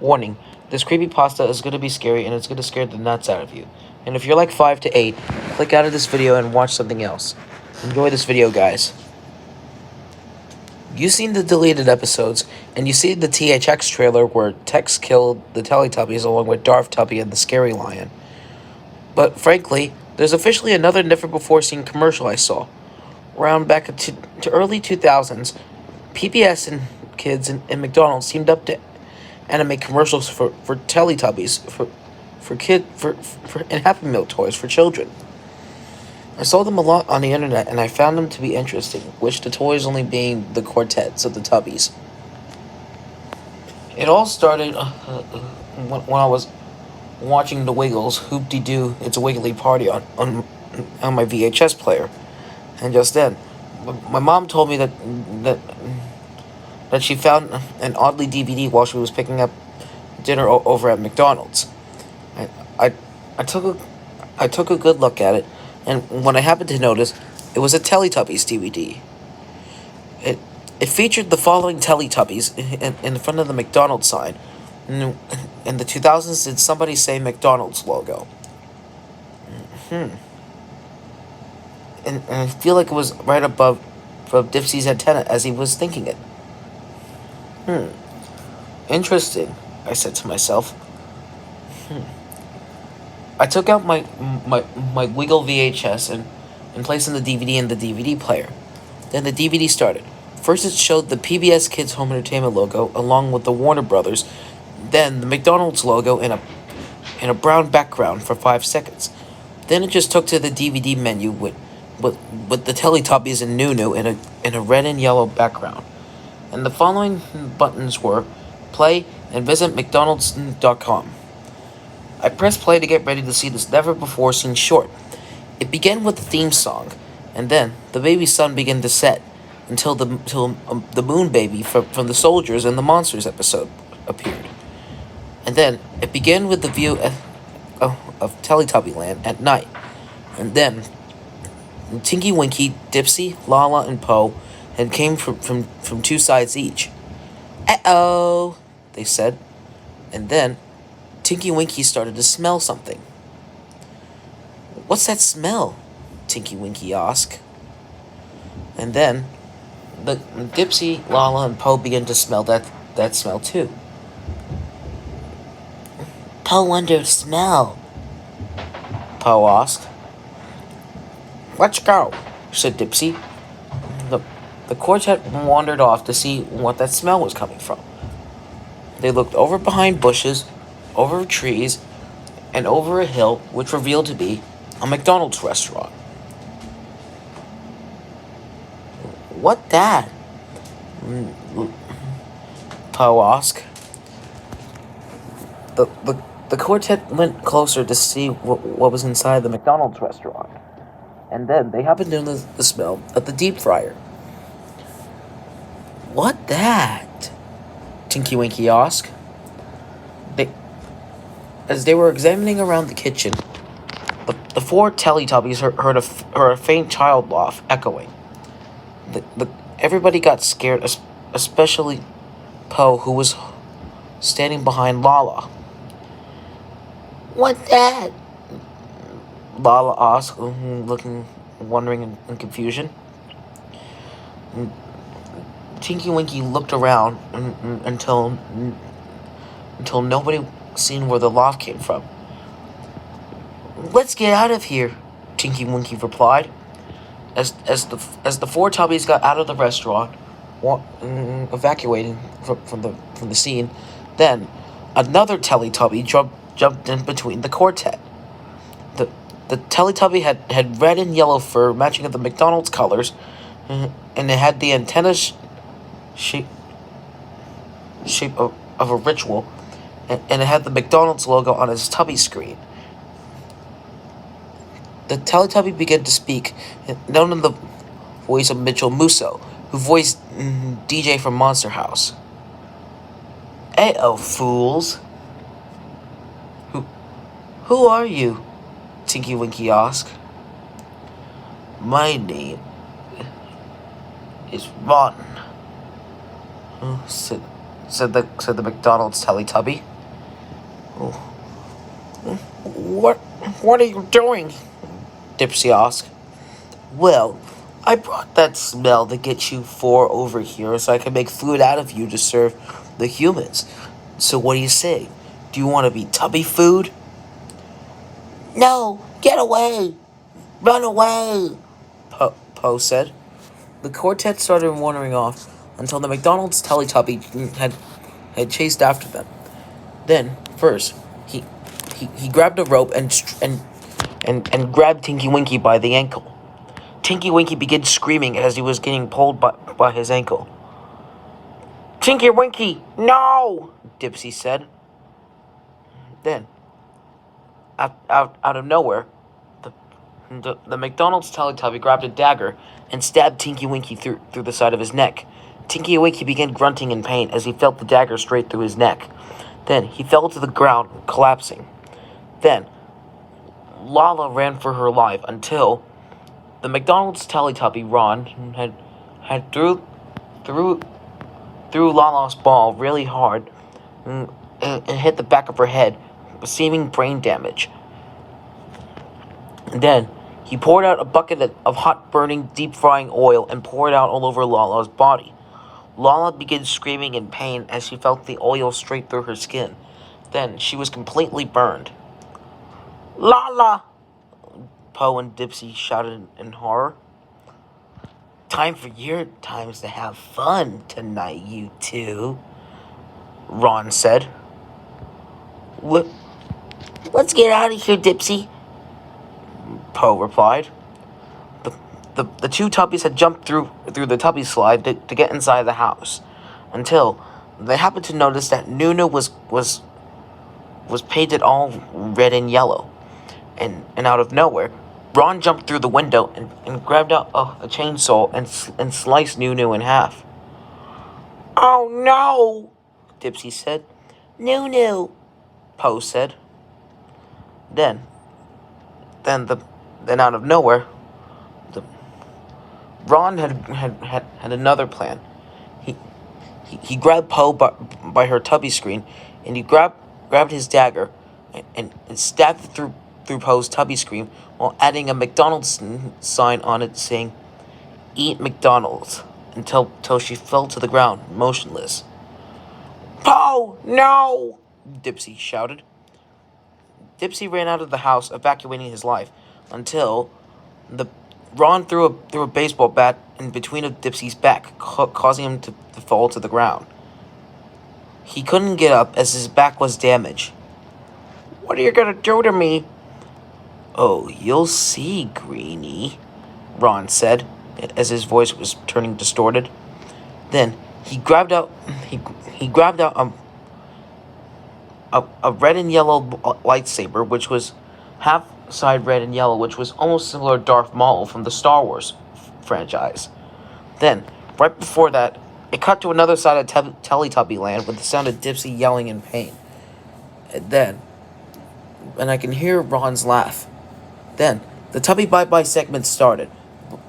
Warning, this creepypasta is going to be scary and it's going to scare the nuts out of you. And if you're like 5 to 8, click out of this video and watch something else. Enjoy this video, guys. You've seen the deleted episodes, and you see the THX trailer where Tex killed the Teletubbies along with Darth Tubby and the Scary Lion. But frankly, there's officially another never-before-seen commercial I saw. Around back to early 2000s, PBS and kids and McDonald's teamed up to animate commercials for Teletubbies and Happy Meal toys for children. I saw them a lot on the internet and I found them to be interesting, which the toys only being the quartets of the Tubbies. It all started when I was watching The Wiggles' Hoop-de-Doo It's a Wiggly Party on my VHS player. And just then, my mom told me that she found an oddly DVD while she was picking up dinner over at McDonald's. I took a good look at it, and when I happened to notice, it was a Teletubbies DVD. It featured the following Teletubbies in front of the McDonald's sign. In the 2000s, did somebody say McDonald's logo? And I feel like it was right above Dipsy's antenna as he was thinking it. Interesting, I said to myself. I took out my Wiggle VHS and placed in the DVD in the DVD player. Then the DVD started. First it showed the PBS Kids Home Entertainment logo along with the Warner Brothers, then the McDonald's logo in a brown background for 5 seconds. Then it just took to the DVD menu with the Teletubbies and Nunu in a red and yellow background. And the following buttons were play and visit McDonald's.com. I pressed play to get ready to see this never-before-seen short. It began with the theme song, and then the baby sun began to set until the moon baby from the Soldiers and the Monsters episode appeared. And then it began with the view of Teletubby Land at night. And then Tinky Winky, Dipsy, Lala, and Po had came from 2 sides each. Uh-oh, they said. And then Tinky Winky started to smell something. What's that smell? Tinky Winky asked. And then the Dipsy, Lala, and Po began to smell that smell too. Po wonder smell, Po asked. Let's go, said Dipsy. The quartet wandered off to see what that smell was coming from. They looked over behind bushes, over trees, and over a hill which revealed to be a McDonald's restaurant. What that? Po asked. The quartet went closer to see what was inside the McDonald's restaurant. And then they happened to notice the smell of the deep fryer. What that? Tinky Winky asked. As they were examining around the kitchen, the 4 Teletubbies heard a faint child laugh echoing. Everybody got scared, especially Po, who was standing behind Lala. What that? Lala asked, looking, wondering in confusion. Tinky Winky looked around until nobody seen where the laugh came from. Let's get out of here, Tinky Winky replied. As the 4 Tubbies got out of the restaurant, evacuating from the scene, then another Teletubby jumped in between the quartet. The Teletubby had red and yellow fur matching the McDonald's colors, and it had the antenna shape of a ritual, and it had the McDonald's logo on its Tubby screen. The Teletubby began to speak, known in the voice of Mitchell Musso, who voiced DJ from Monster House. "Uh-oh, fools. Who are you?" Tinky Winky asked. "My name is Ron," said the McDonald's Teletubby. What what are you doing? Dipsy asked. Well, I brought that smell to get you four over here so I can make food out of you to serve the humans. So what do you say? Do you want to be tubby food? No, get away! Run away! Poe said. The quartet started wandering off until the McDonald's Teletubby had chased after them. Then, first, he grabbed a rope and grabbed Tinky Winky by the ankle. Tinky Winky began screaming as he was getting pulled by his ankle. Tinky Winky, no! Dipsy said. Then, out of nowhere, the McDonald's Teletubby grabbed a dagger and stabbed Tinky Winky through the side of his neck. Tinky Winky began grunting in pain as he felt the dagger straight through his neck. Then he fell to the ground, collapsing. Then, Lala ran for her life until the McDonald's Teletubby, Ron, had threw Lala's ball really hard and hit the back of her head, receiving brain damage. And then he poured out a bucket of hot burning, deep-frying oil and poured it out all over Lala's body. Lala began screaming in pain as she felt the oil straight through her skin. Then she was completely burned. Lala! Poe and Dipsy shouted in horror. Time for your times to have fun tonight, you two, Ron said. Let's get out of here, Dipsy, Poe replied. The two Tubbies had jumped through the Tubby slide to get inside the house, until they happened to notice that Nunu was painted all red and yellow, and out of nowhere, Ron jumped through the window and grabbed out a chainsaw and sliced Nunu in half. Oh no! Dipsy said. Nunu, Poe said. Then out of nowhere, Ron had another plan. He grabbed Poe by her tubby screen, and he grabbed his dagger and stabbed it through Poe's tubby screen while adding a McDonald's sign on it saying, Eat McDonald's, until she fell to the ground, motionless. Poe, no! Dipsy shouted. Dipsy ran out of the house, evacuating his life, until Ron threw a baseball bat in between of Dipsy's back, causing him to fall to the ground. He couldn't get up as his back was damaged. What are you gonna do to me? Oh, you'll see, Greenie, Ron said, as his voice was turning distorted. Then he grabbed out a red and yellow lightsaber, which was half side red and yellow, which was almost similar to Darth Maul from the Star Wars franchise. Then, right before that, it cut to another side of Teletubby land with the sound of Dipsy yelling in pain. And I can hear Ron's laugh. Then, the Tubby Bye-Bye segment started,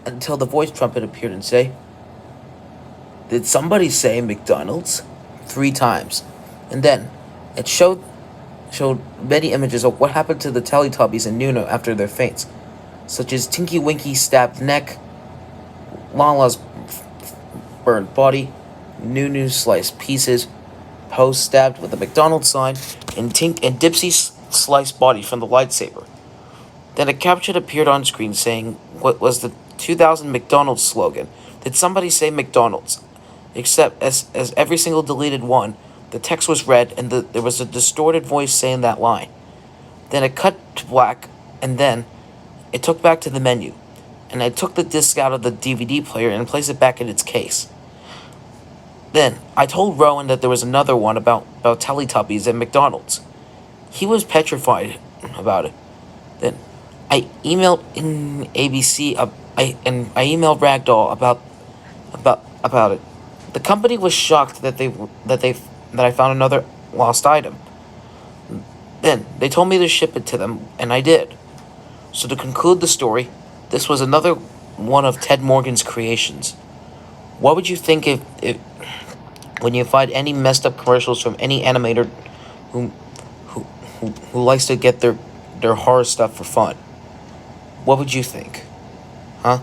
until the voice trumpet appeared and say, Did somebody say McDonald's? 3 times. And then, it showed many images of what happened to the Teletubbies and Nunu after their faints, such as Tinky Winky's stabbed neck, Lala's burned body, Nunu's sliced pieces, Poe stabbed with a McDonald's sign, and Dipsy's sliced body from the lightsaber. Then a caption appeared on screen saying what was the 2000 McDonald's slogan. Did somebody say McDonald's? Except as every single deleted one, the text was red and there was a distorted voice saying that line. Then it cut to black, and then it took back to the menu. And I took the disc out of the DVD player and placed it back in its case. Then I told Rowan that there was another one about Teletubbies and McDonald's. He was petrified about it. Then I emailed in ABC I emailed Ragdoll about it. The company was shocked that I found another lost item. Then they told me to ship it to them, and I did. So to conclude the story, this was another one of Ted Morgan's creations. What would you think if when you find any messed up commercials from any animator who who likes to get their horror stuff for fun. What would you think? Huh?